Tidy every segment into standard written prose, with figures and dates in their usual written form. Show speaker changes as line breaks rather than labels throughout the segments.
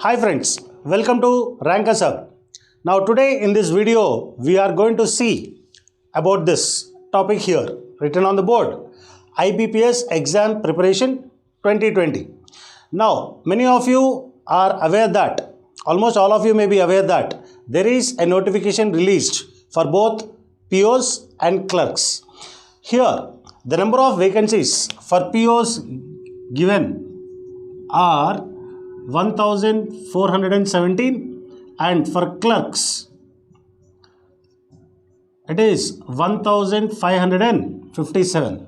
Hi friends, welcome to Rankers Hub. Now today in this video we are going to see about this topic here written on the board, IBPS exam preparation 2020. Now many of you are aware that, almost all of you may be aware that there is a notification released for both POs and clerks. Here the number of vacancies for POs given are 1417 and for clerks it is 1557.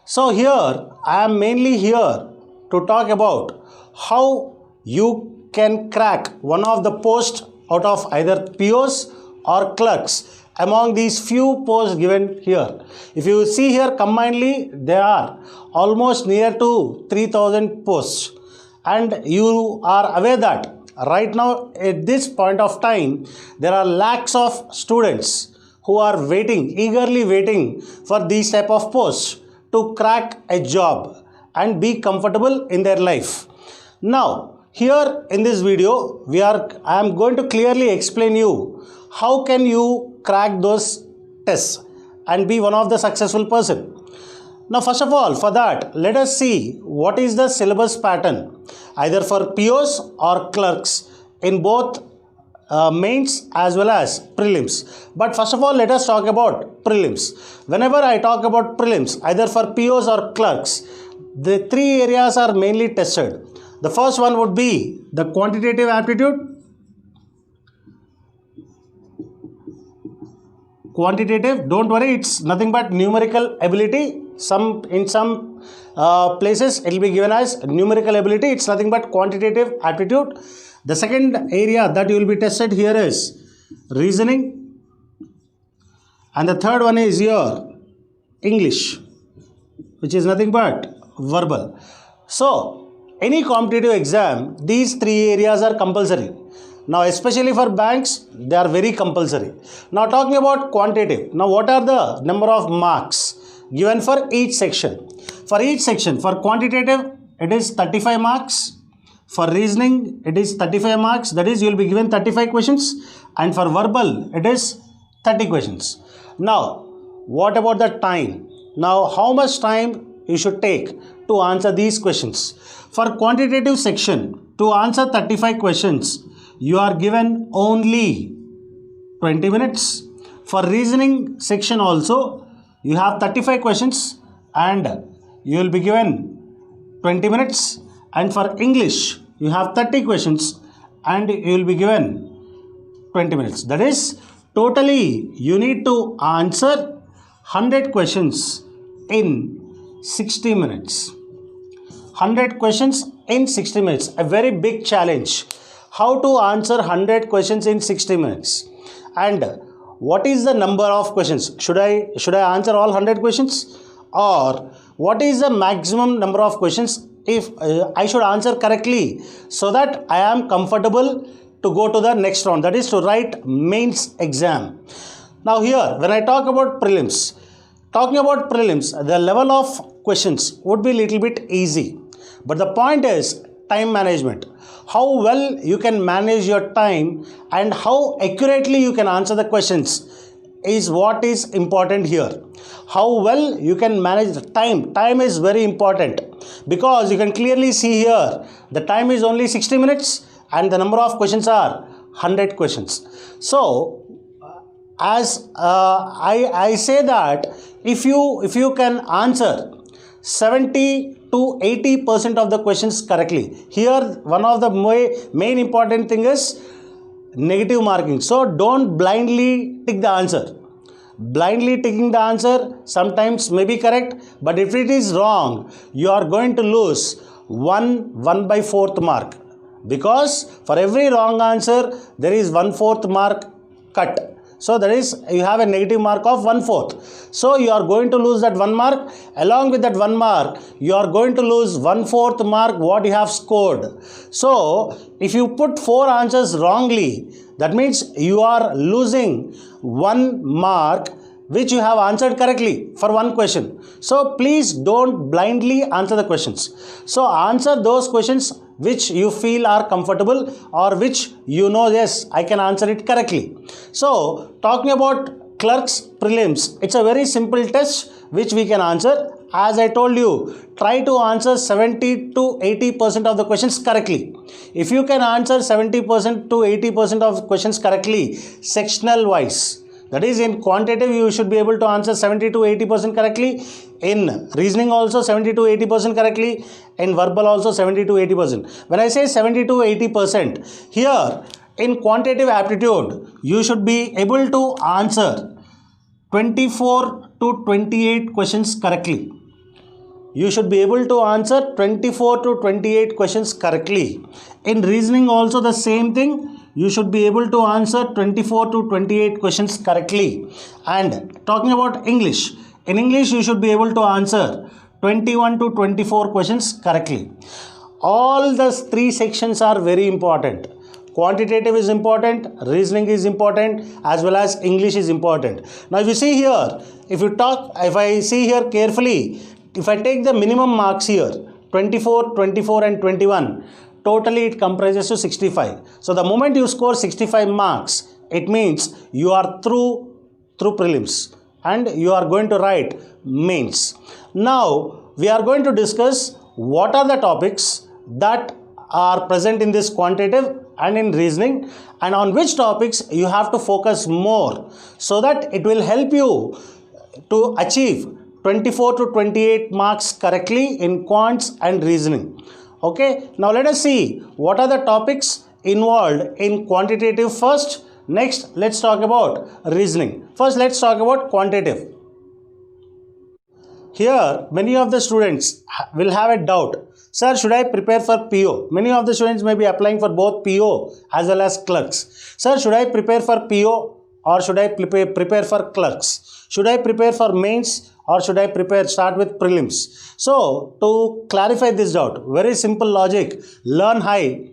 So here I am mainly here to talk about how you can crack one of the posts out of either POs or clerks among these few posts given here. If you see here combinedly, there are almost near to 3000 posts. And you are aware that right now at this point of time, there are lakhs of students who are eagerly waiting for these type of posts to crack a job and be comfortable in their life. Now, here in this video, I am going to clearly explain you how can you crack those tests and be one of the successful person. Now first of all, for that, let us see what is the syllabus pattern either for POs or clerks in both mains as well as prelims. But first of all, let us talk about prelims. Whenever I talk about prelims, either for POs or clerks, the three areas are mainly tested. The first one would be the quantitative aptitude. Quantitative, don't worry, it's nothing but numerical ability. In some places it will be given as numerical ability. It's nothing but quantitative aptitude. The second area that you will be tested here is reasoning, and the third one is your English, which is nothing but verbal. So any competitive exam, these three areas are compulsory. Now especially for banks, they are very compulsory. Now talking about quantitative, now what are the number of marks given for each section? For each section, for quantitative it is 35 marks, for reasoning it is 35 marks, that is you will be given 35 questions, and for verbal it is 30 questions. Now what about the time? Now how much time you should take to answer these questions? For quantitative section, to answer 35 questions you are given only 20 minutes. For reasoning section also you have 35 questions and you will be given 20 minutes. And for English you have 30 questions and you will be given 20 minutes. That is, totally you need to answer 100 questions in 60 minutes. 100 questions in 60 minutes. A very big challenge. How to answer 100 questions in 60 minutes? And what is the number of questions? Should I answer all 100 questions? Or what is the maximum number of questions if I should answer correctly so that I am comfortable to go to the next round, that is to write mains exam? Now here when I talk about prelims, the level of questions would be little bit easy. But the point is time management. How well you can manage your time and how accurately you can answer the questions is what is important here. How well you can manage the time. Time is very important because you can clearly see here the time is only 60 minutes and the number of questions are 100 questions. So as I say that if you can answer 70 to 80% of the questions correctly. Here one of the main important thing is negative marking. So don't blindly tick the answer. Blindly ticking the answer sometimes may be correct, but if it is wrong, you are going to lose 1/4 mark, because for every wrong answer there is 1/4 mark cut. So that is, you have a negative mark of 1/4. So you are going to lose that 1 mark. Along with that 1 mark, you are going to lose 1/4 mark what you have scored. So if you put 4 answers wrongly, that means you are losing 1 mark which you have answered correctly for one question. So please don't blindly answer the questions. So answer those questions which you feel are comfortable or which you know, yes, I can answer it correctly. So talking about clerks prelims, it's a very simple test which we can answer. As I told you, try to answer 70 to 80% of the questions correctly. If you can answer 70% to 80% of questions correctly, sectional wise, that is in quantitative you should be able to answer 70 to 80% correctly, in reasoning also 70 to 80% correctly, in verbal also 70 to 80%. When I say 70 to 80%, here in quantitative aptitude, you should be able to answer 24 to 28 questions correctly. You should be able to answer 24 to 28 questions correctly. In reasoning also the same thing. You should be able to answer 24 to 28 questions correctly. And talking about English, in English you should be able to answer 21 to 24 questions correctly. All the three sections are very important. Quantitative is important, reasoning is important, as well as English is important. Now if you see here, if I see here carefully, if I take the minimum marks here, 24, 24 and 21, totally it comprises to 65. So the moment you score 65 marks, it means you are through prelims and you are going to write mains. Now we are going to discuss what are the topics that are present in this quantitative and in reasoning, and on which topics you have to focus more, so that it will help you to achieve 24 to 28 marks correctly in quants and reasoning. Okay, now let us see what are the topics involved in quantitative first. Next, let's talk about reasoning. First, let's talk about quantitative. Here, many of the students will have a doubt. Sir, should I prepare for PO? Many of the students may be applying for both PO as well as clerks. Sir, should I prepare for PO or should I prepare for clerks? Should I prepare for mains or should I start with prelims? So, to clarify this doubt, very simple logic, learn high.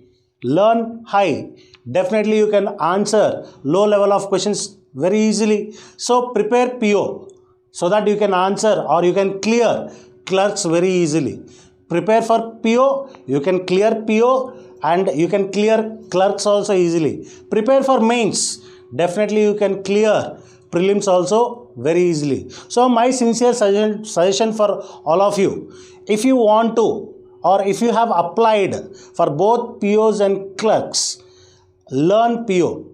Definitely you can answer low level of questions very easily. So, prepare PO so that you can answer or you can clear clerks very easily. Prepare for PO, you can clear PO and you can clear clerks also easily. Prepare for mains, definitely you can clear prelims also very easily. So my sincere suggestion for all of you, if you want to or if you have applied for both POs and clerks, learn PO.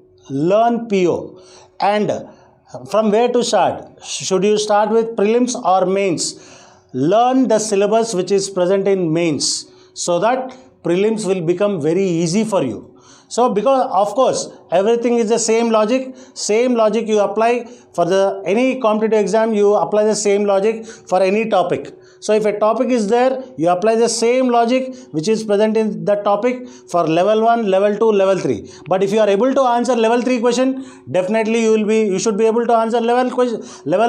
And from where to start? Should you start with prelims or mains? Learn the syllabus which is present in mains, so that prelims will become very easy for you. So because of course everything is the same logic you apply for any competitive exam, you apply the same logic for any topic. So if a topic is there, you apply the same logic which is present in that topic for level 1, level 2, level 3. But if you are able to answer level 3 question, definitely you should be able to answer level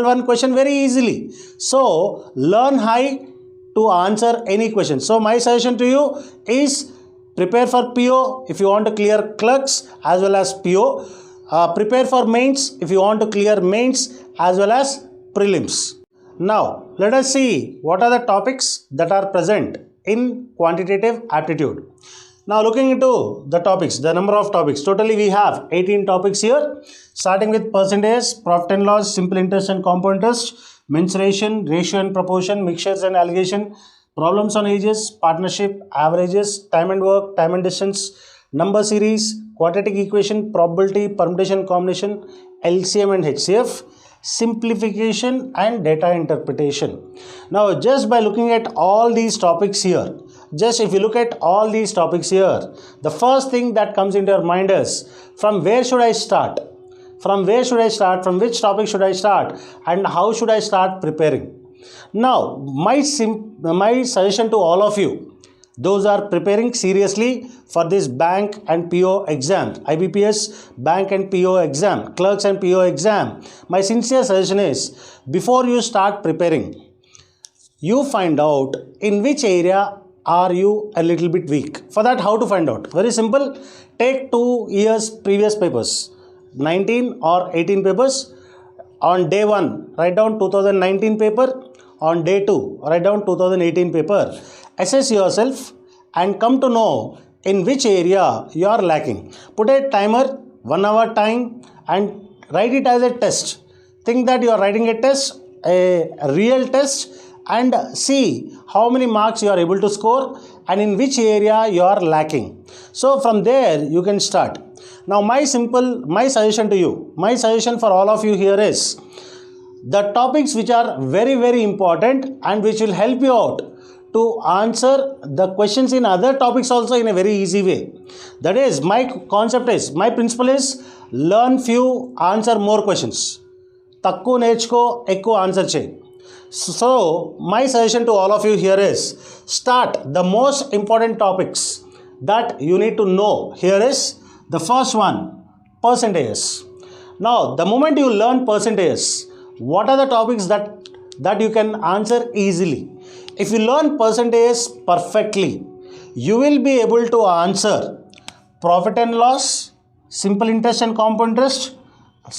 1 question very easily. So learn high to answer any question. So my suggestion to you is prepare for PO if you want to clear clerks as well as PO. Prepare for mains if you want to clear mains as well as prelims. Now, let us see what are the topics that are present in quantitative aptitude. Now, looking into the topics, the number of topics, totally we have 18 topics here, starting with percentage, profit and loss, simple interest and compound interest, mensuration, ratio and proportion, mixtures and allegation, problems on ages, partnership, averages, time and work, time and distance, number series, quadratic equation, probability, permutation, combination, LCM and HCF, simplification and data interpretation. Now just by looking at all these topics here, if you look at all these topics here, the first thing that comes into your mind is, from where should I start? From which topic should I start, and how should I start preparing? Now my suggestion to all of you, those are preparing seriously for this bank and PO exam, IBPS bank and PO exam, clerks and PO exam, my sincere suggestion is, before you start preparing, you find out in which area are you a little bit weak. For that, how to find out? Very simple. Take 2 years previous papers, 19 or 18 papers. On day 1, write down 2019 paper. On day 2, write down 2018 paper. Assess yourself and come to know in which area you are lacking. Put a timer, 1 hour time, and write it as a test. Think that you are writing a test, a real test, and see how many marks you are able to score and in which area you are lacking. So from there you can start. Now my suggestion to you, my suggestion for all of you here is the topics which are very important and which will help you out to answer the questions in other topics also in a very easy way. That is, my principle is learn few, answer more questions. తక్కువ నేర్చుకో, ఎక్కువ answer చేయి. So my suggestion to all of you here is start the most important topics that you need to know. Here is the first one, percentages. Now the moment you learn percentages, what are the topics that you can answer easily? If you learn percentages perfectly, you will be able to answer profit and loss, simple interest and compound interest,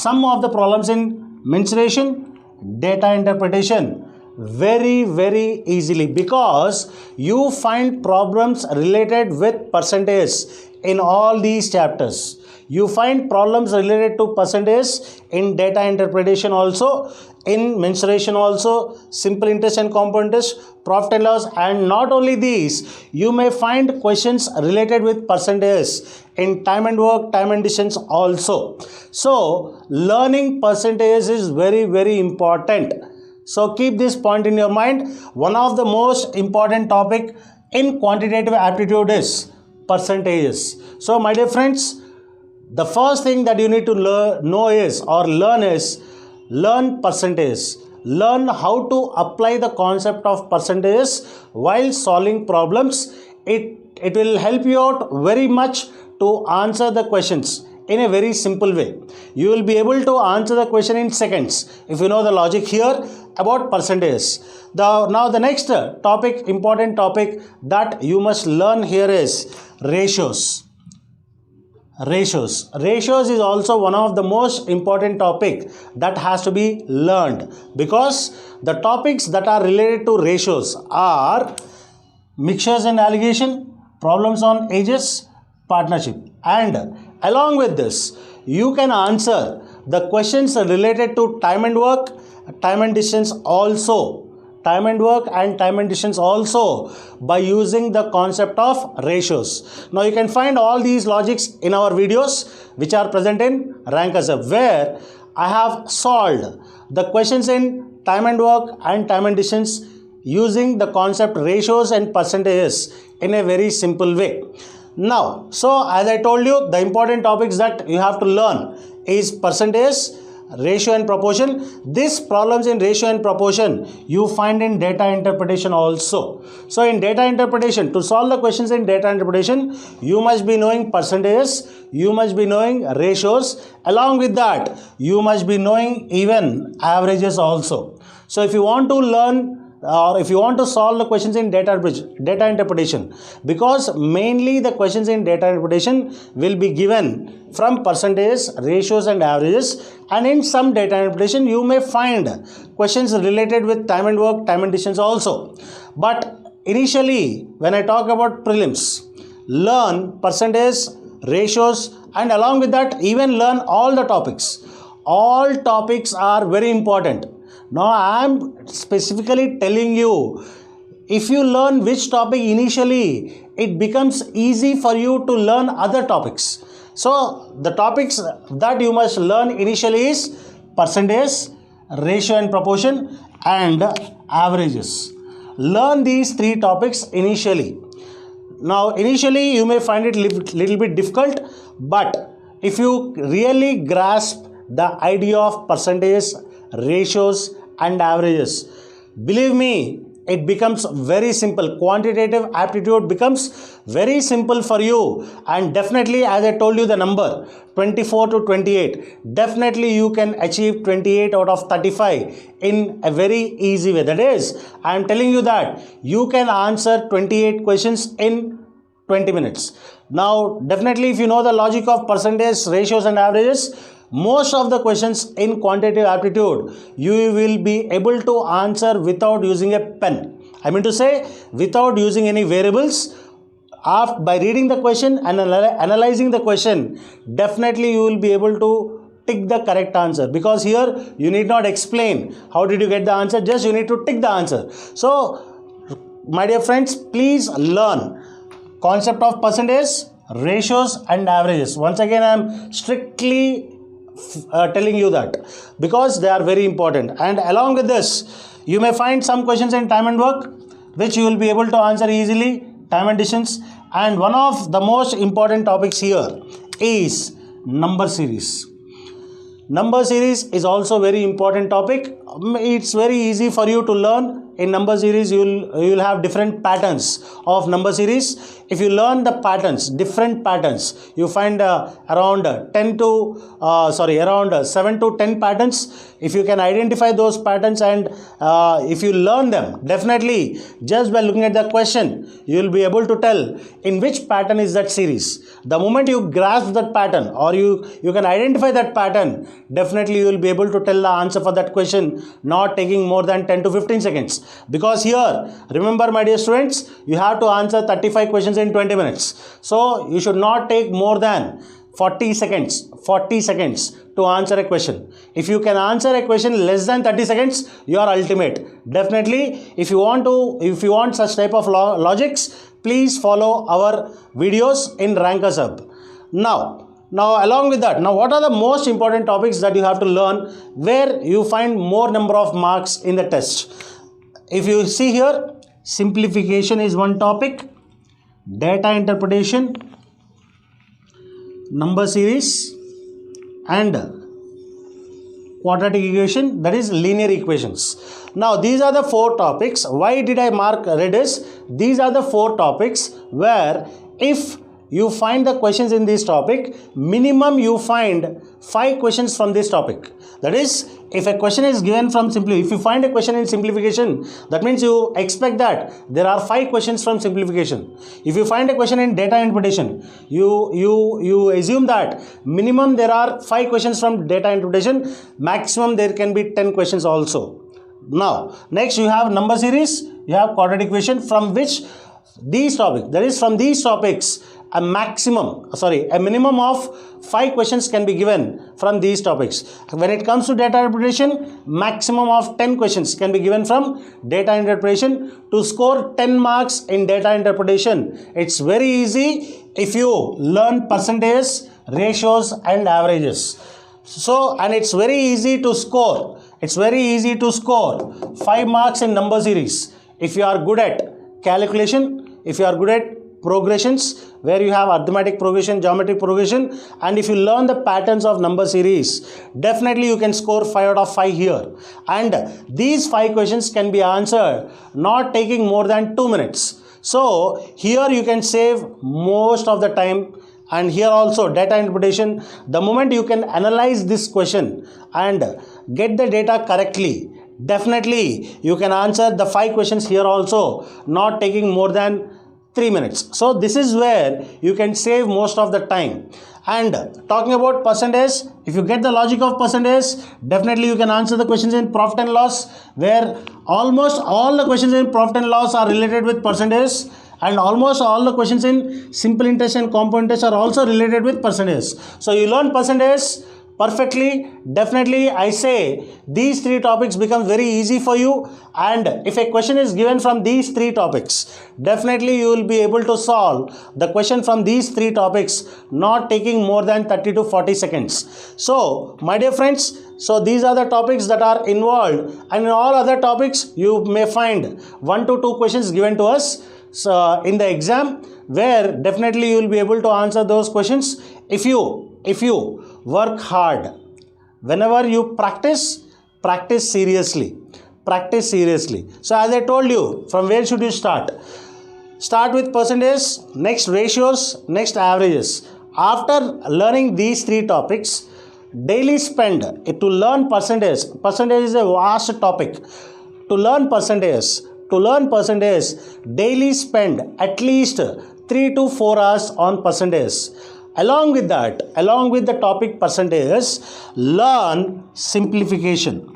some of the problems in mensuration, data interpretation very easily, because you find problems related with percentage in all these chapters. You find problems related to percentage in data interpretation also, in mensuration also, simple interest and compound interest, profit and loss, and not only these, you may find questions related with percentage in time and work, time and distance also. So learning percentage is very important. So keep this point in your mind. One of the most important topic in quantitative aptitude is percentages. So my dear friends, the first thing that you need to learn percentage. Learn how to apply the concept of percentages while solving problems. It will help you out very much to answer the questions in a very simple way. You will be able to answer the question in seconds if you know the logic here about percentages. Now the next topic, important topic that you must learn here is ratios. Ratios is also one of the most important topic that has to be learned, because the topics that are related to ratios are mixtures and alligation, problems on ages, partnership, and along with this you can answer the questions related to time and work, time and distance also, time and work and time and distance also, by using the concept of ratios. Now you can find all these logics in our videos which are present in Rankarsub, where I have solved the questions in time and work and time and distance using the concept ratios and percentages in a very simple way. Now, so as I told you, the important topics that you have to learn is percentage, ratio and proportion. These problems in ratio and proportion you find in data interpretation also. So in data interpretation, to solve the questions in data interpretation, you must be knowing percentages, you must be knowing ratios, along with that you must be knowing even averages also. So if you want to learn or if you want to solve the questions in data interpretation, because mainly the questions in data interpretation will be given from percentages, ratios and averages, and in some data interpretation you may find questions related with time and work, time and distance also. But initially when I talk about prelims, learn percentage, ratios, and along with that even learn all the topics. All topics are very important. Now I am specifically telling you, if you learn which topic initially, it becomes easy for you to learn other topics. So the topics that you must learn initially is percentage, ratio and proportion, and averages. Learn these three topics initially. Now initially you may find it little bit difficult, but if you really grasp the idea of percentage, ratios and averages, believe me, it becomes very simple. Quantitative aptitude becomes very simple for you, and definitely, as I told you the number 24 to 28, definitely you can achieve 28 out of 35 in a very easy way. That is, I am telling you that you can answer 28 questions in 20 minutes. Now definitely if you know the logic of percentage, ratios and averages, most of the questions in quantitative aptitude you will be able to answer without using a pen. I mean to say, without using any variables, after by reading the question and analyzing the question, definitely you will be able to tick the correct answer, because here you need not explain how did you get the answer, just you need to tick the answer. So my dear friends, please learn concept of percentage, ratios and averages. Once again I am strictly telling you that, because they are very important. And along with this, you may find some questions in time and work which you will be able to answer easily, time and distance. And one of the most important topics here is number series. Number series is also very important topic. It's very easy for you to learn. In number series, you will have different patterns of number series. If you learn the patterns, different patterns, you find around 7 to 10 patterns. If you can identify those patterns and if you learn them, definitely just by looking at the question, you will be able to tell in which pattern is that series. The moment you grasp that pattern, or you can identify that pattern, definitely you will be able to tell the answer for that question, not taking more than 10 to 15 seconds. Because here, remember my dear students, you have to answer 35 questions in 20 minutes. So you should not take more than 40 seconds to answer a question. If you can answer a question less than 30 seconds, you are ultimate. Definitely, if you want such type of logics, please follow our videos in Rankers Hub. Now along with that, now what are the most important topics that you have to learn where you find more number of marks in the test? If you see here, simplification is one topic, data interpretation, number series and quadratic equation, that is linear equations. Now these are the 4 topics. Why did I mark red? Is these are the 4 topics where if you find the questions in this topic, minimum you find 5 questions from this topic. That is, if a question is given from if you find a question in simplification, that means you expect that there are 5 questions from simplification. If you find a question in data interpretation, you assume that minimum there are 5 questions from data interpretation, maximum there can be 10 questions also. Now next you have number series, you have quadratic equation, from which these topics, that is from these topics, a minimum of 5 questions can be given from these topics. When it comes to data interpretation, maximum of 10 questions can be given from data interpretation. To score 10 marks in data interpretation, it's very easy if you learn percentage, ratios and averages. So, and it's very easy to score 5 marks in number series if you are good at calculation, if you are good at progressions, where you have arithmetic progression, geometric progression, and if you learn the patterns of number series, definitely you can score 5 out of 5 here. And these 5 questions can be answered not taking more than 2 minutes. So here you can save most of the time. And here also data interpretation, the moment you can analyze this question and get the data correctly, definitely you can answer the 5 questions here also, not taking more than 3 minutes. So this is where you can save most of the time. And talking about percentage, if you get the logic of percentage, definitely you can answer the questions in profit and loss, where almost all the questions in profit and loss are related with percentage, and almost all the questions in simple interest and compound interest are also related with percentage. So you learn percentage perfectly, definitely I say these 3 topics become very easy for you. And if a question is given from these 3 topics, definitely you will be able to solve the question from these 3 topics, not taking more than 30 to 40 seconds. So my dear friends, so these are the topics that are involved, and in all other topics you may find 1 to 2 questions given to us in the exam, where definitely you will be able to answer those questions if you work hard. Whenever you practice seriously. So as I told you, from where should you start? Start with percentage, next ratios, next averages. After learning these 3 topics, daily spend to learn percentage. Percentage is a vast topic. To learn percentage, daily spend at least 3 to 4 hours on percentage. Along with the topic percentage, learn simplification.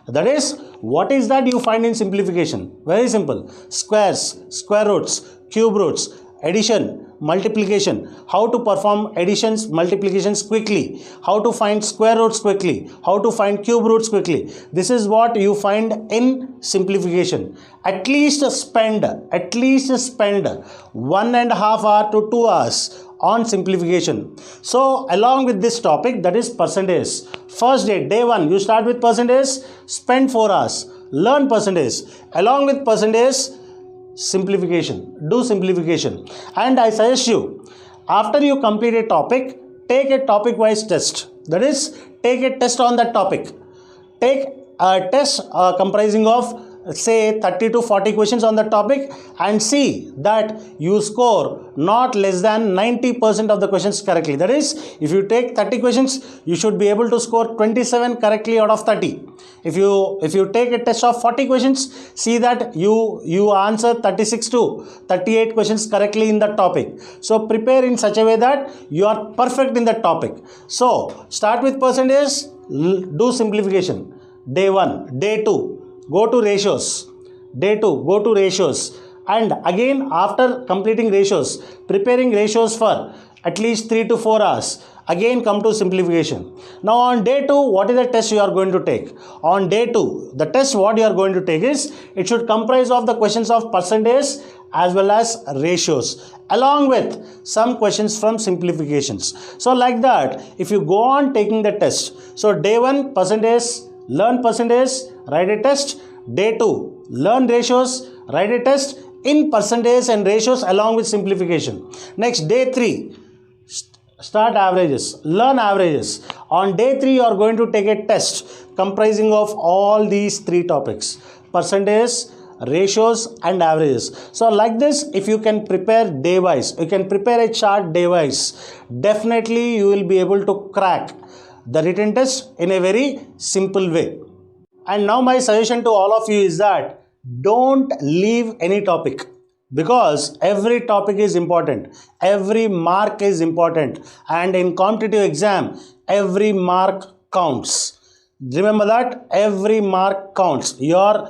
That is, What is that you find in simplification? Very simple. Squares, square roots, cube roots, addition, multiplication, how to perform additions, multiplications quickly, how to find square roots quickly, how to find cube roots quickly. This is what you find in simplification. At least spend 1.5 hour to 2 hours on simplification. So along with this topic, that is percentage. First day 1, you start with percentage, spend 4 hours, learn percentage. Along with percentage, simplification, do simplification. And I suggest you, after you complete a topic, take a topic wise test. That is, take a test on that topic. Take a test comprising of say 30 to 40 questions on the topic, and see that you score not less than 90% of the questions correctly. That is, if you take 30 questions, you should be able to score 27 correctly out of 30. If you take a test of 40 questions, see that you answer 36 to 38 questions correctly in that topic. So prepare in such a way that you are perfect in that topic. So start with percentage, do simplification. Day 1, day 2, go to ratios. Day 2, go to ratios. And again, after completing ratios, preparing ratios for at least 3 to 4 hours, again come to simplification. Now on day 2, what is the test you are going to take? On day 2, the test what you are going to take is, it should comprise of the questions of percentage as well as ratios, along with some questions from simplifications. So like that, if you go on taking the test, so day 1, percentage, learn percentage, write a test. Day 2, learn ratios, write a test in percentage and ratios along with simplification. Next, day 3, start averages, learn averages. On day 3, you are going to take a test comprising of all these 3 topics: percentage, ratios and averages. So like this, if you can prepare day wise, you can prepare a chart day wise, definitely you will be able to crack the written test in a very simple way. And now my suggestion to all of you is that don't leave any topic, because every topic is important, every mark is important, and in competitive exam every mark counts. Remember that every mark counts. Your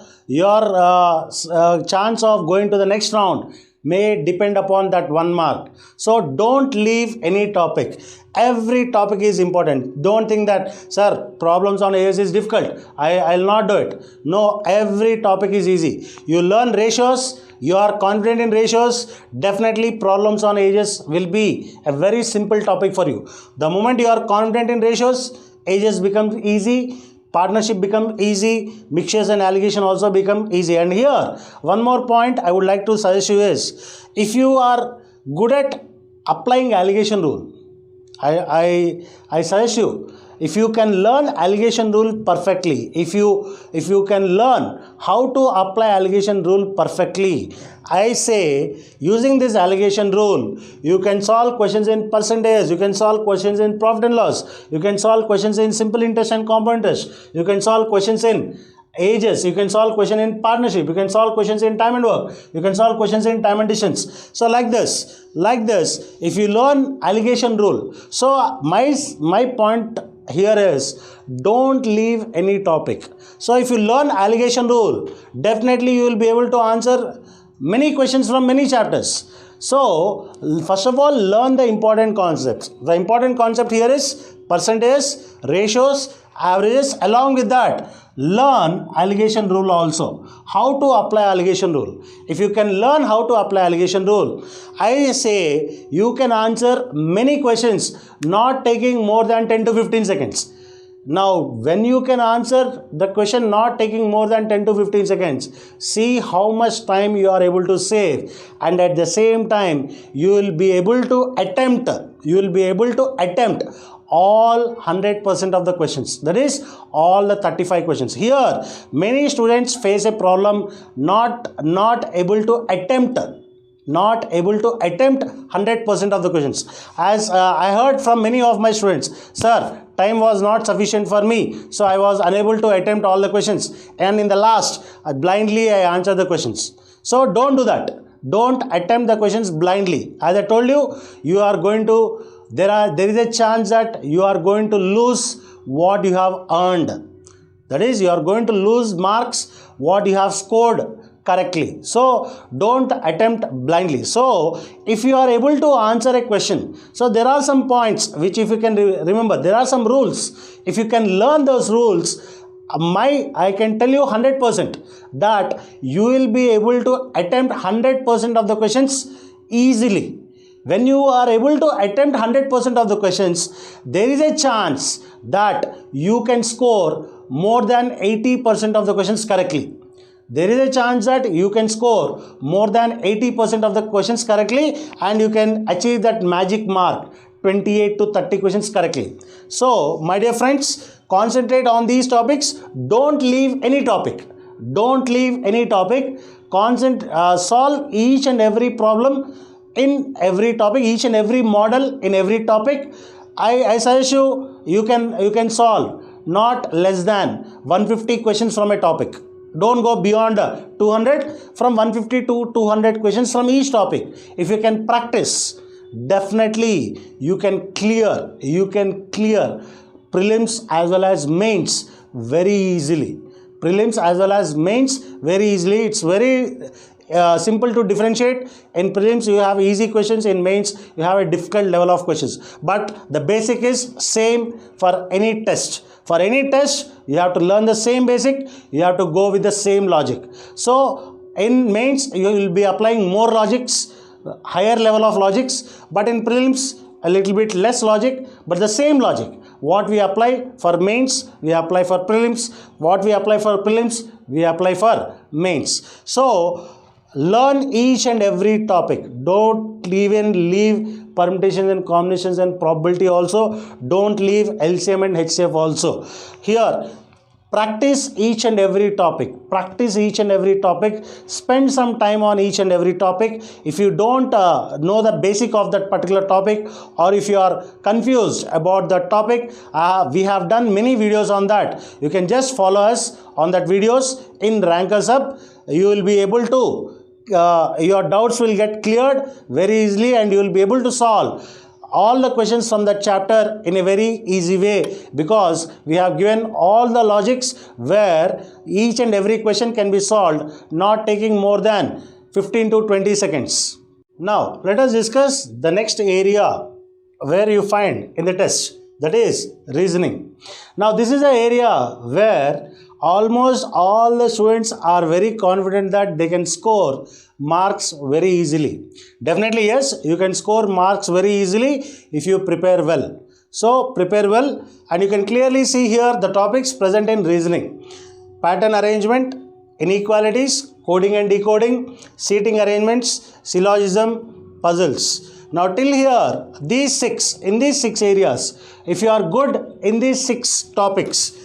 chance of going to the next round may depend upon that 1 mark. So don't leave any topic. Every topic is important. Don't think that, sir, problems on AS is difficult, I'll not do it. No, every topic is easy. You learn ratios, you are confident in ratios, definitely problems on ages will be a very simple topic for you. The moment you are confident in ratios, ages becomes easy, partnership become easy, mixtures and alligation also become easy. And here, one more point I would like to suggest you is, if you are good at applying alligation rule, I suggest you, if you can learn alligation rule perfectly, if you can learn how to apply alligation rule perfectly, I say, using this alligation rule, you can solve questions in percentage, you can solve questions in profit and loss, you can solve questions in simple interest and compound interest, you can solve questions in ages, you can solve question in partnership, you can solve questions in time and work, you can solve questions in time and distance. So like this, if you learn alligation rule, so my point here is, don't leave any topic. So if you learn alligation rule, definitely you will be able to answer many questions from many chapters. So first of all, learn the important concepts. The important concept here is percentage, ratios, averages. Along with that, learn alligation rule also, how to apply alligation rule. If you can learn how to apply alligation rule, I say you can answer many questions not taking more than 10 to 15 seconds. Now, when you can answer the question not taking more than 10 to 15 seconds, see how much time you are able to save, and at the same time, you will be able to attempt all 100% of the questions. That is, all the 35 questions. Here, many students face a problem not able to attempt 100% of the questions. As I heard from many of my students, sir, time was not sufficient for me, so I was unable to attempt all the questions, and in the last, blindly I answered the questions. So don't do that. Don't attempt the questions blindly. As I told you, you are going to, there is a chance that you are going to lose what you have earned. That is, you are going to lose marks what you have scored correctly. So don't attempt blindly. So if you are able to answer a question, so there are some points which if you can remember, there are some rules. If you can learn those rules, I can tell you 100% that you will be able to attempt 100% of the questions easily. When you are able to attempt 100% of the questions, there is a chance that you can score more than 80% of the questions correctly. There is a chance that you can score more than 80% of the questions correctly, and you can achieve that magic mark 28 to 30 questions correctly. So my dear friends, concentrate on these topics. Don't leave any topic. Don't leave any topic. Solve each and every problem in every topic, each and every model in every topic. I suggest you can solve not less than 150 questions from a topic. Don't go beyond 200. From 150 to 200 questions from each topic. If you can practice, definitely you can clear prelims as well as mains very easily. Prelims as well as mains very easily. It's very simple to differentiate. In prelims you have easy questions, in mains you have a difficult level of questions, but the basic is same for any test. For any test you have to learn the same basic, you have to go with the same logic. So in mains you will be applying more logics, higher level of logics, but in prelims a little bit less logic, but the same logic. What we apply for mains, we apply for prelims. What we apply for prelims, we apply for mains. So learn each and every topic. Don't even leave permutations and combinations and probability also. Don't leave LCM and HCF also. Here, practice each and every topic. Practice each and every topic. Spend some time on each and every topic. If you don't know the basic of that particular topic, or if you are confused about that topic, we have done many videos on that. You can just follow us on that videos in Rankers Hub. You will be able to your doubts will get cleared very easily, and you will be able to solve all the questions from that chapter in a very easy way, because we have given all the logics where each and every question can be solved, not taking more than 15 to 20 seconds. Now let us discuss the next area where you find in the test, that is reasoning. Now this is an area where almost all the students are very confident that they can score marks very easily. Definitely yes, you can score marks very easily if you prepare well. So prepare well, and you can clearly see here the topics present in reasoning: pattern arrangement, inequalities, coding and decoding, seating arrangements, syllogism, puzzles. Now till here, in these six areas, if you are good in these six topics,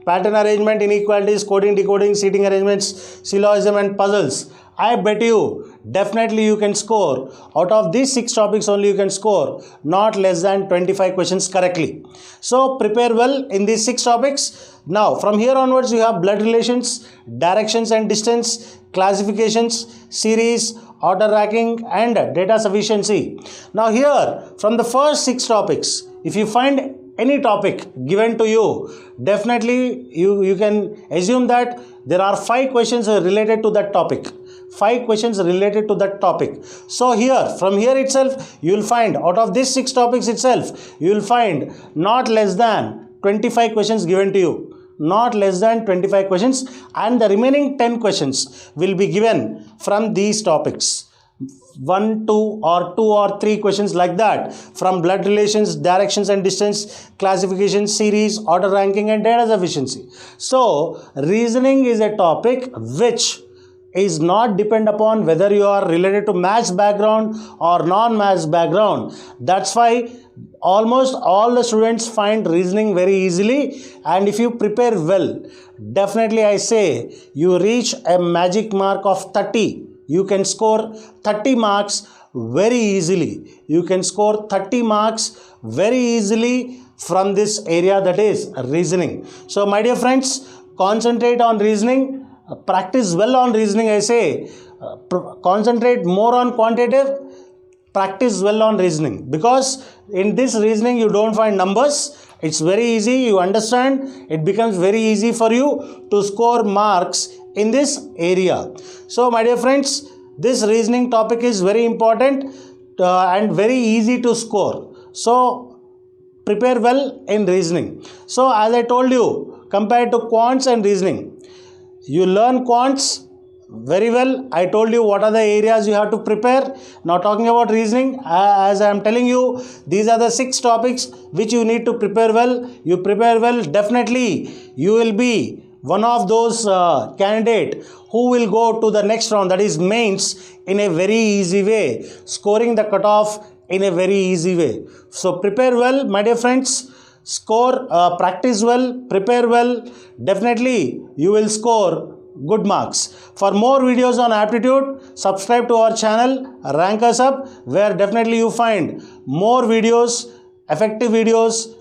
pattern arrangement, inequalities, coding, decoding, seating arrangements, syllogism and puzzles, I bet you definitely you can score, out of these six topics only you can score not less than 25 questions correctly. So prepare well in these six topics. Now from here onwards you have blood relations, directions and distance, classifications, series, order ranking and data sufficiency. Now here from the first six topics, if you find any topic given to you, definitely you can assume that there are 5 questions related to that topic. 5 questions related to that topic. So here, from here itself, you will find, out of these 6 topics itself, you will find not less than 25 questions given to you. Not less than 25 questions, and the remaining 10 questions will be given from these topics. 1, 2 or 3 questions like that from blood relations, directions and distance, classification, series, order ranking and data sufficiency. So reasoning is a topic which is not depend upon whether you are related to maths background or non-maths background. That's why almost all the students find reasoning very easily, and if you prepare well, definitely I say you reach a magic mark of 30. You can score 30 marks very easily. You can score 30 marks very easily from this area, that is reasoning. So my dear friends, concentrate on reasoning. Practice well on reasoning, I say. Concentrate more on quantitative. Practice well on reasoning, because in this reasoning you don't find numbers. It's very easy, you understand, it becomes very easy for you to score marks in this area. So my dear friends, this reasoning topic is very important and very easy to score. So prepare well in reasoning. So as I told you, compared to quants and reasoning, you learn quants very well. I told you what are the areas you have to prepare. Now talking about reasoning, as I am telling you, these are the 6 topics which you need to prepare well. You prepare well, definitely you will be one of those candidate who will go to the next round, that is mains, in a very easy way, scoring the cutoff in a very easy way. So prepare well, my dear friends. Score, practice well, prepare well. Definitely you will score good marks. For more videos on aptitude, subscribe to our channel, rank us up, where definitely you find more videos, effective videos,